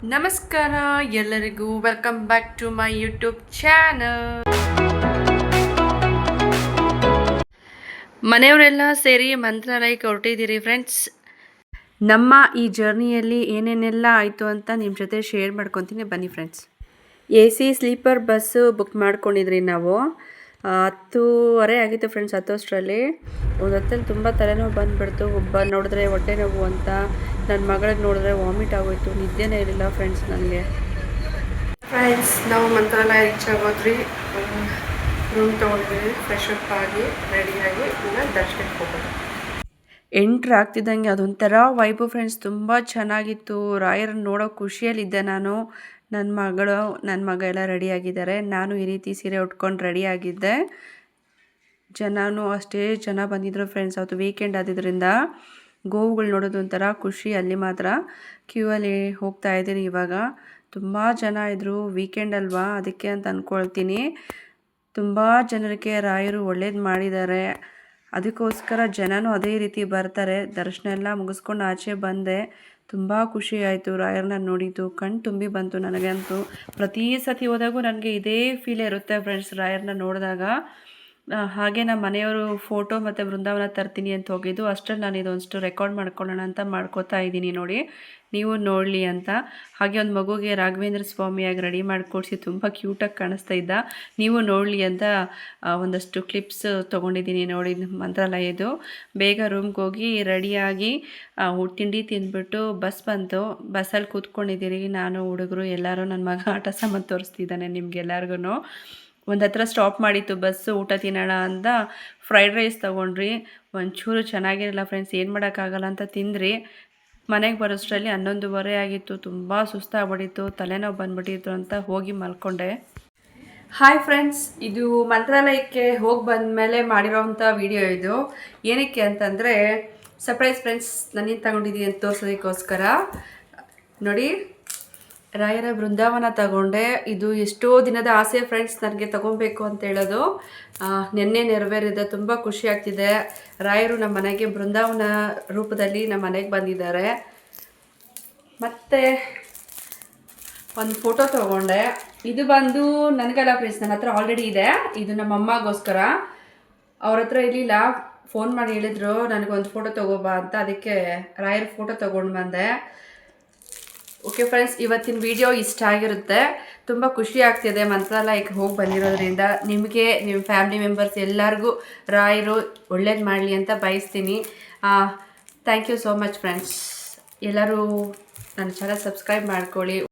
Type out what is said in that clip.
ನಮಸ್ಕಾರ ಎಲ್ಲರಿಗೂ welcome back to my YouTube channel. ಮನೆಯವರೆಲ್ಲ ಸೇರಿ ಮಂತ್ರಾಲಯಕ್ಕೆ ಹೊರಟಿದ್ದೀರಿ ಫ್ರೆಂಡ್ಸ್. ನಮ್ಮ ಈ ಜರ್ನಿಯಲ್ಲಿ ಏನೇನೆಲ್ಲ ಆಯಿತು ಅಂತ ನಿಮ್ಮ ಜೊತೆ ಶೇರ್ ಮಾಡ್ಕೊತೀನಿ ಬನ್ನಿ friends. AC sleeper bus book ಮಾಡ್ಕೊಂಡಿದ್ರಿ ನಾವು. 10:30 ಆಗಿತ್ತು ಫ್ರೆಂಡ್ಸ್. ಹತ್ತೋಷ್ಟರಲ್ಲಿ ಒಂದು ಹೊತ್ತಲ್ಲಿ ತುಂಬ ತಲೆನೋವು ಬಂದುಬಿಡ್ತು. ಒಬ್ಬ ನೋಡಿದ್ರೆ ಹೊಟ್ಟೆ ನೋವು ಅಂತ, ನನ್ನ ಮಗಳಿಗೆ ನೋಡಿದ್ರೆ ವಾಮಿಟ್ ಆಗೋಯ್ತು. ನಿದ್ದೆನೇ ಇರಲಿಲ್ಲ ಫ್ರೆಂಡ್ಸ್ ನನಗೆ. ಫ್ರೆಂಡ್ಸ್ ನಾವು ಮಂತ್ರಾಲಯ ರೀಚ್ ಆಗೋದ್ರಿ. ರೂಮ್ ತೊಗೊಂಡ್ವಿ, ಫ್ರೆಶ್ ಅಪ್ ಆಗಿ ರೆಡಿಯಾಗಿ ಈಗ ದರ್ಶನಕ್ಕೆ ಹೋಗೋದು. ಎಂಟ್ರ್ ಆಗ್ತಿದ್ದಂಗೆ ಅದೊಂಥರ ವೈಬು ಫ್ರೆಂಡ್ಸ್. ತುಂಬ ಚೆನ್ನಾಗಿತ್ತು. ರಾಯರನ್ನ ನೋಡೋ ಖುಷಿಯಲ್ಲಿದ್ದೆ ನಾನು. ನನ್ನ ಮಗ ಎಲ್ಲ ರೆಡಿಯಾಗಿದ್ದಾರೆ. ನಾನು ಈ ರೀತಿ ಸೀರೆ ಉಟ್ಕೊಂಡು ರೆಡಿಯಾಗಿದ್ದೆ. ಜನನೂ ಅಷ್ಟೇ ಜನ ಬಂದಿದ್ದರು ಫ್ರೆಂಡ್ಸ್. ಅವತ್ತು ವೀಕೆಂಡ್ ಆದಿದ್ದರಿಂದ ಗೋವುಗಳು ನೋಡೋದು ಒಂಥರ ಖುಷಿ. ಅಲ್ಲಿ ಮಾತ್ರ ಕ್ಯೂ ಅಲ್ಲಿ ಹೋಗ್ತಾ ಇದ್ದೀನಿ ಇವಾಗ. ತುಂಬ ಜನ ಇದ್ದರು, ವೀಕೆಂಡ್ ಅಲ್ವಾ ಅದಕ್ಕೆ ಅಂತ ಅಂದ್ಕೊಳ್ತೀನಿ. ತುಂಬ ಜನರಿಗೆ ರಾಯರು ಒಳ್ಳೇದು ಮಾಡಿದ್ದಾರೆ. ಅದಕ್ಕೋಸ್ಕರ ಜನನೂ ಅದೇ ರೀತಿ ಬರ್ತಾರೆ. ದರ್ಶನ ಎಲ್ಲ ಮುಗಿಸ್ಕೊಂಡು ಆಚೆ ಬಂದೆ. ತುಂಬ ಖುಷಿ ಆಯಿತು ರಾಯರನ್ನ ನೋಡಿದ್ದು. ಕಣ್ಣು ತುಂಬಿ ಬಂತು ನನಗಂತೂ. ಪ್ರತಿ ಸತಿ ಹೋದಾಗೂ ನನಗೆ ಇದೇ ಫೀಲ್ ಇರುತ್ತೆ ಫ್ರೆಂಡ್ಸ್ ರಾಯರನ್ನ ನೋಡಿದಾಗ. ಹಾಗೆ ನಮ್ಮ ಮನೆಯವರು ಫೋಟೋ ಮತ್ತು ಬೃಂದಾವನ ತರ್ತೀನಿ ಅಂತ ಹೋಗಿದ್ದು. ಅಷ್ಟರಲ್ಲಿ ನಾನು ಇದೊಂದಷ್ಟು ರೆಕಾರ್ಡ್ ಮಾಡ್ಕೊಳ್ಳೋಣ ಅಂತ ಮಾಡ್ಕೋತಾ ಇದ್ದೀನಿ ನೋಡಿ, ನೀವು ನೋಡಲಿ ಅಂತ. ಹಾಗೆ ಒಂದು ಮಗುಗೆ ರಾಘವೇಂದ್ರ ಸ್ವಾಮಿಯಾಗಿ ರೆಡಿ ಮಾಡಿಕೊಡ್ಸಿ ತುಂಬ ಕ್ಯೂಟಾಗಿ ಕಾಣಿಸ್ತಾ ಇದ್ದ. ನೀವು ನೋಡಲಿ ಅಂತ ಒಂದಷ್ಟು ಕ್ಲಿಪ್ಸ್ ತೊಗೊಂಡಿದ್ದೀನಿ ನೋಡಿ ಮಂತ್ರಾಲಯದು. ಬೇಗ ರೂಮ್ಗೆ ಹೋಗಿ ರೆಡಿಯಾಗಿ ತಿಂಡಿ ತಿಂದ್ಬಿಟ್ಟು ಬಸ್ ಬಂತು. ಬಸ್ಸಲ್ಲಿ ಕೂತ್ಕೊಂಡಿದ್ದೀರಿ ನಾನು, ಹುಡುಗರು ಎಲ್ಲರೂ. ನನ್ನ ಮಗ ಆಟ ಸಾಮಾನು ತೋರಿಸ್ತಿದ್ದಾನೆ ನಿಮಗೆಲ್ಲರಿಗೂ. ಒಂದು ಹತ್ರ ಸ್ಟಾಪ್ ಮಾಡಿತ್ತು ಬಸ್ಸು. ಊಟ ತಿನ್ನೋಣ ಅಂತ ಫ್ರೈಡ್ ರೈಸ್ ತೊಗೊಂಡ್ರಿ. ಒಂಚೂರು ಚೆನ್ನಾಗಿರಲ್ಲ ಫ್ರೆಂಡ್ಸ್, ಏನು ಮಾಡೋಕ್ಕಾಗಲ್ಲ ಅಂತ ತಿಂದ್ರಿ. ಮನೆಗೆ ಬರೋಷ್ಟರಲ್ಲಿ 11:30 ಆಗಿತ್ತು. ತುಂಬ ಸುಸ್ತಾಗ್ಬಿಟ್ಟಿತ್ತು, ತಲೆನೋವು ಬಂದುಬಿಟ್ಟಿತ್ತು ಅಂತ ಹೋಗಿ ಮಲ್ಕೊಂಡೆ. ಹಾಯ್ ಫ್ರೆಂಡ್ಸ್, ಇದು ಮಂತ್ರಾಲಯಕ್ಕೆ ಹೋಗಿ ಬಂದಮೇಲೆ ಮಾಡಿರೋವಂಥ ವಿಡಿಯೋ ಇದು. ಏನಕ್ಕೆ ಅಂತಂದರೆ ಸರ್ಪ್ರೈಸ್ ಫ್ರೆಂಡ್ಸ್, ನನ್ನೇನು ತಗೊಂಡಿದ್ದೀನಿ ಅಂತ ತೋರಿಸೋದಕ್ಕೋಸ್ಕರ. ನೋಡಿ, ರಾಯರ ಬೃಂದಾವನ ತಗೊಂಡೆ. ಇದು ಎಷ್ಟೋ ದಿನದ ಆಸೆ ಫ್ರೆಂಡ್ಸ್ ನನಗೆ ತಗೊಬೇಕು ಅಂತ ಹೇಳೋದು. ನಿನ್ನೆ ನೆರವೇರಿದೆ. ತುಂಬ ಖುಷಿ ಆಗ್ತಿದೆ. ರಾಯರು ನಮ್ಮ ಮನೆಗೆ ಬೃಂದಾವನ ರೂಪದಲ್ಲಿ ನಮ್ಮ ಮನೆಗೆ ಬಂದಿದ್ದಾರೆ. ಮತ್ತು ಒಂದು ಫೋಟೋ ತೊಗೊಂಡೆ. ಇದು ಬಂದು ನನಗಲ್ಲ ಫ್ರೆಂಡ್ಸ್, ನನ್ನ ಹತ್ರ ಆಲ್ರೆಡಿ ಇದೆ. ಇದು ನಮ್ಮ ಅಮ್ಮಗೋಸ್ಕರ. ಅವ್ರ ಹತ್ರ ಇರಲಿಲ್ಲ, ಫೋನ್ ಮಾಡಿ ಹೇಳಿದ್ರು ನನಗೊಂದು ಫೋಟೋ ತೊಗೋಬಾ ಅಂತ. ಅದಕ್ಕೆ ರಾಯರ ಫೋಟೋ ತೊಗೊಂಡು ಬಂದೆ. ಓಕೆ ಫ್ರೆಂಡ್ಸ್, ಇವತ್ತಿನ ವಿಡಿಯೋ ಇಷ್ಟ ಆಗಿರುತ್ತೆ. ತುಂಬ ಖುಷಿ ಆಗ್ತಿದೆ ಮಂತ್ರಾಲಯಕ್ಕೆ ಹೋಗಿ ಬಂದಿರೋದ್ರಿಂದ. ನಿಮಗೆ, ನಿಮ್ಮ ಫ್ಯಾಮಿಲಿ ಮೆಂಬರ್ಸ್ ಎಲ್ಲರಿಗೂ ರಾಯರು ಒಳ್ಳೇದು ಮಾಡಲಿ ಅಂತ ಬಯಸ್ತೀನಿ. Thank you so much friends. ಎಲ್ಲರೂ ನನ್ನ ಚಾನಲ್ ಸಬ್ಸ್ಕ್ರೈಬ್ ಮಾಡ್ಕೊಳ್ಳಿ.